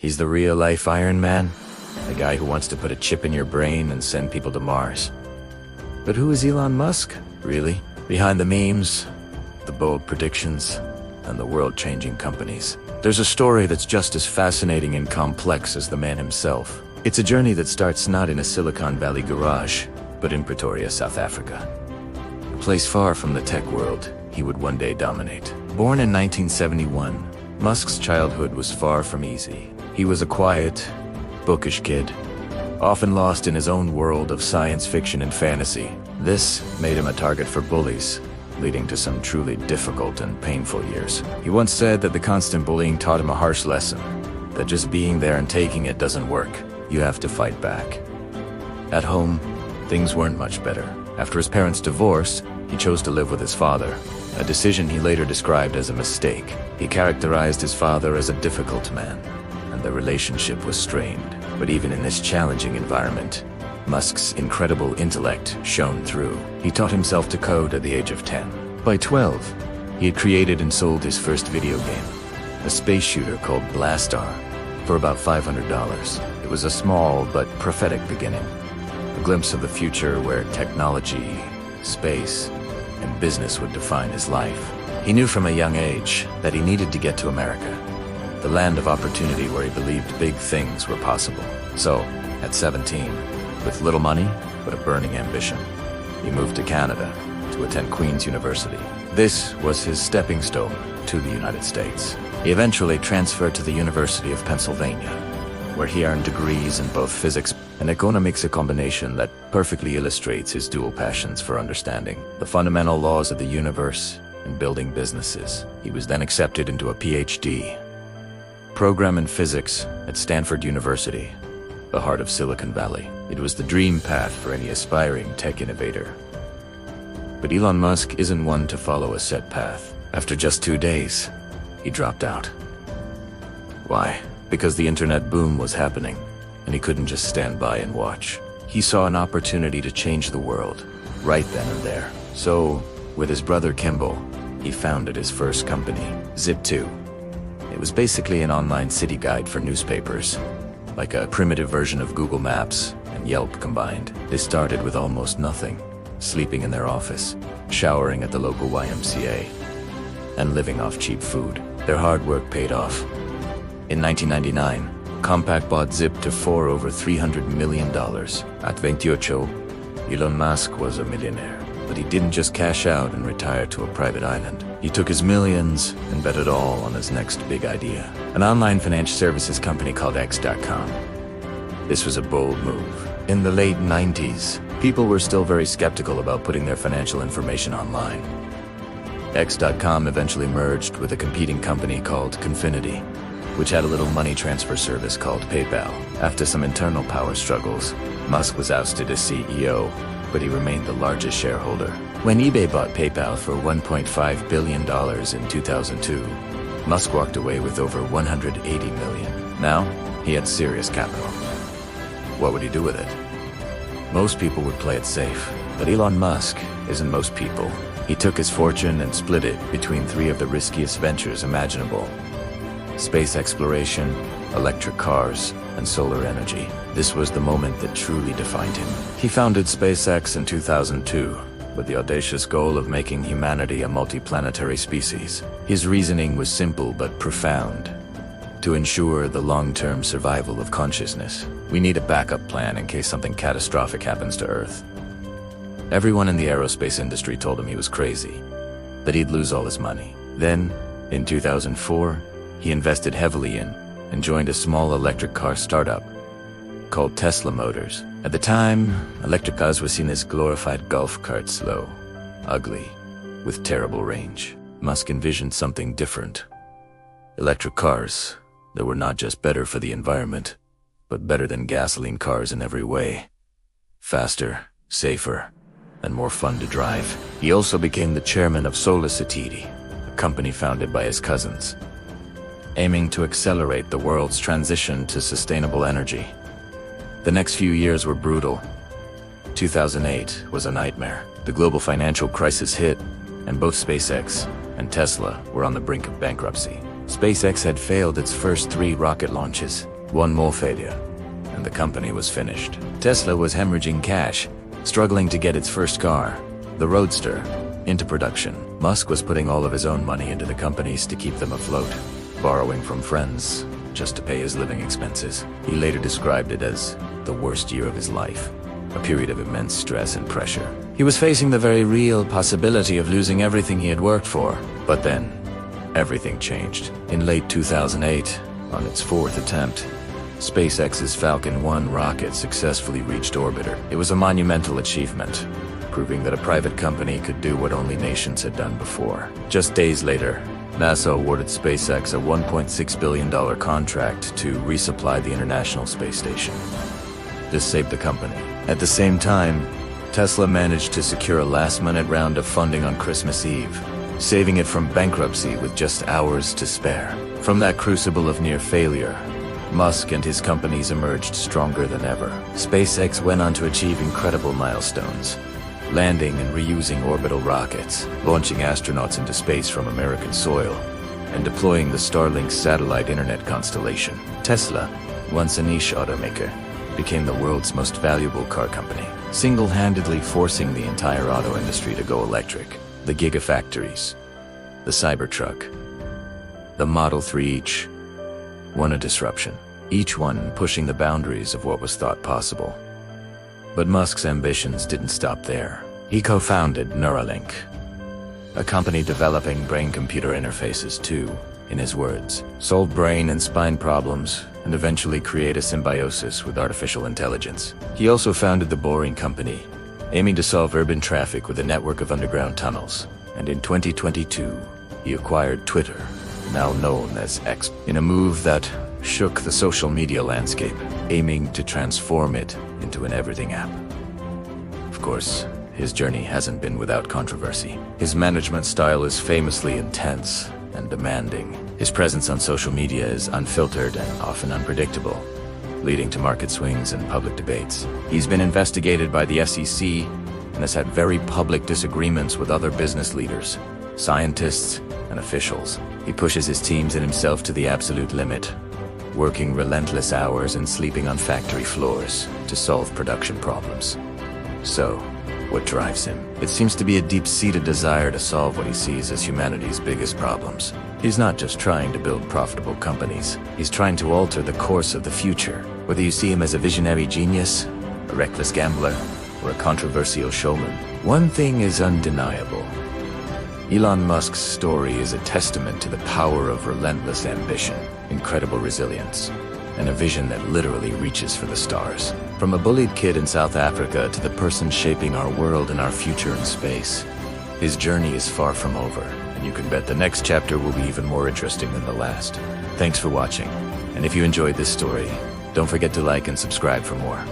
He's the real-life Iron Man, the guy who wants to put a chip in your brain and send people to Mars. But who is Elon Musk, really? Behind the memes, the bold predictions, and the world-changing companies, there's a story that's just as fascinating and complex as the man himself. It's a journey that starts not in a Silicon Valley garage, but in Pretoria, South Africa. A place far from the tech world he would one day dominate. Born in 1971, Musk's childhood was far from easy. He was a quiet, bookish kid, often lost in his own world of science fiction and fantasy. This made him a target for bullies, leading to some truly difficult and painful years. He once said that the constant bullying taught him a harsh lesson, that just being there and taking it doesn't work. You have to fight back. At home, things weren't much better. After his parents' divorce, he chose to live with his father, a decision he later described as a mistake. He characterized his father as a difficult man, and the relationship was strained. But even in this challenging environment, Musk's incredible intellect shone through. He taught himself to code at the age of 10. By 12, he had created and sold his first video game, a space shooter called Blastar, for about $500. It was a small but prophetic beginning, a glimpse of the future where technology, space, and business would define his life. He knew from a young age that he needed to get to America, the land of opportunity where he believed big things were possible. So, at 17, with little money but a burning ambition, he moved to Canada to attend Queen's University. This was his stepping stone to the United States. He eventually transferred to the University of Pennsylvania, where he earned degrees in both physics and economics, a combination that perfectly illustrates his dual passions for understanding the fundamental laws of the universe and building businesses. He was then accepted into a PhD program in physics at Stanford University, the heart of Silicon Valley. It was the dream path for any aspiring tech innovator. But Elon Musk isn't one to follow a set path. After just 2 days, he dropped out. Why? Because the internet boom was happening, and he couldn't just stand by and watch. He saw an opportunity to change the world, right then and there. So, with his brother Kimball, he founded his first company, Zip2. It was basically an online city guide for newspapers, like a primitive version of Google Maps and Yelp combined. They started with almost nothing, sleeping in their office, showering at the local YMCA, and living off cheap food. Their hard work paid off. In 1999, Compaq bought Zip for over $300 million. At 28, Elon Musk was a millionaire. But he didn't just cash out and retire to a private island. He took his millions and bet it all on his next big idea, an online financial services company called X.com. This was a bold move. In the late 90s, people were still very skeptical about putting their financial information online. X.com eventually merged with a competing company called Confinity, which had a little money transfer service called PayPal. After some internal power struggles, Musk was ousted as CEO, but he remained the largest shareholder. When eBay bought PayPal for $1.5 billion in 2002, Musk walked away with over $180 million. Now, he had serious capital. What would he do with it? Most people would play it safe, but Elon Musk isn't most people. He took his fortune and split it between 3 of the riskiest ventures imaginable: space exploration, electric cars, and solar energy. This was the moment that truly defined him. He founded SpaceX in 2002 with the audacious goal of making humanity a multiplanetary species. His reasoning was simple but profound. To ensure the long-term survival of consciousness, we need a backup plan in case something catastrophic happens to Earth. Everyone in the aerospace industry told him he was crazy, that he'd lose all his money. Then, in 2004, he invested heavily in and joined a small electric car startup called Tesla Motors. At the time, electric cars were seen as glorified golf carts, slow, ugly, with terrible range. Musk envisioned something different. Electric cars that were not just better for the environment, but better than gasoline cars in every way. Faster, safer, and more fun to drive. He also became the chairman of SolarCity, a company founded by his cousins, aiming to accelerate the world's transition to sustainable energy. The next few years were brutal. 2008 was a nightmare. The global financial crisis hit, and both SpaceX and Tesla were on the brink of bankruptcy. SpaceX had failed its first 3 rocket launches, one more failure, and the company was finished. Tesla was hemorrhaging cash, struggling to get its first car, the Roadster, into production. Musk was putting all of his own money into the companies to keep them afloat, borrowing from friends just to pay his living expenses. He later described it as the worst year of his life, a period of immense stress and pressure. He was facing the very real possibility of losing everything he had worked for. But then, everything changed. In late 2008, on its 4th attempt, SpaceX's Falcon 1 rocket successfully reached orbiter. It was a monumental achievement, proving that a private company could do what only nations had done before. Just days later, NASA awarded SpaceX a $1.6 billion contract to resupply the International Space Station. This saved the company. At the same time, Tesla managed to secure a last-minute round of funding on Christmas Eve, saving it from bankruptcy with just hours to spare. From that crucible of near failure, Musk and his companies emerged stronger than ever. SpaceX went on to achieve incredible milestones, landing and reusing orbital rockets, launching astronauts into space from American soil, and deploying the Starlink satellite internet constellation. Tesla, once a niche automaker, became the world's most valuable car company, single-handedly forcing the entire auto industry to go electric. The Gigafactories, the Cybertruck, the Model 3 each won a disruption, each one pushing the boundaries of what was thought possible. But Musk's ambitions didn't stop there. He co-founded Neuralink, a company developing brain-computer interfaces to, in his words, solve brain and spine problems and eventually create a symbiosis with artificial intelligence. He also founded the Boring Company, aiming to solve urban traffic with a network of underground tunnels. And in 2022, he acquired Twitter, now known as X, in a move that shook the social media landscape, aiming to transform it into an everything app. Of course, his journey hasn't been without controversy. His management style is famously intense and demanding. His presence on social media is unfiltered and often unpredictable, leading to market swings and public debates. He's been investigated by the SEC and has had very public disagreements with other business leaders, scientists, and officials. He pushes his teams and himself to the absolute limit, working relentless hours and sleeping on factory floors to solve production problems. So, what drives him? It seems to be a deep-seated desire to solve what he sees as humanity's biggest problems. He's not just trying to build profitable companies. He's trying to alter the course of the future. Whether you see him as a visionary genius, a reckless gambler, or a controversial showman, one thing is undeniable. Elon Musk's story is a testament to the power of relentless ambition, incredible resilience, and a vision that literally reaches for the stars. From a bullied kid in South Africa to the person shaping our world and our future in space, his journey is far from over, and you can bet the next chapter will be even more interesting than the last. Thanks for watching, and if you enjoyed this story, don't forget to like and subscribe for more.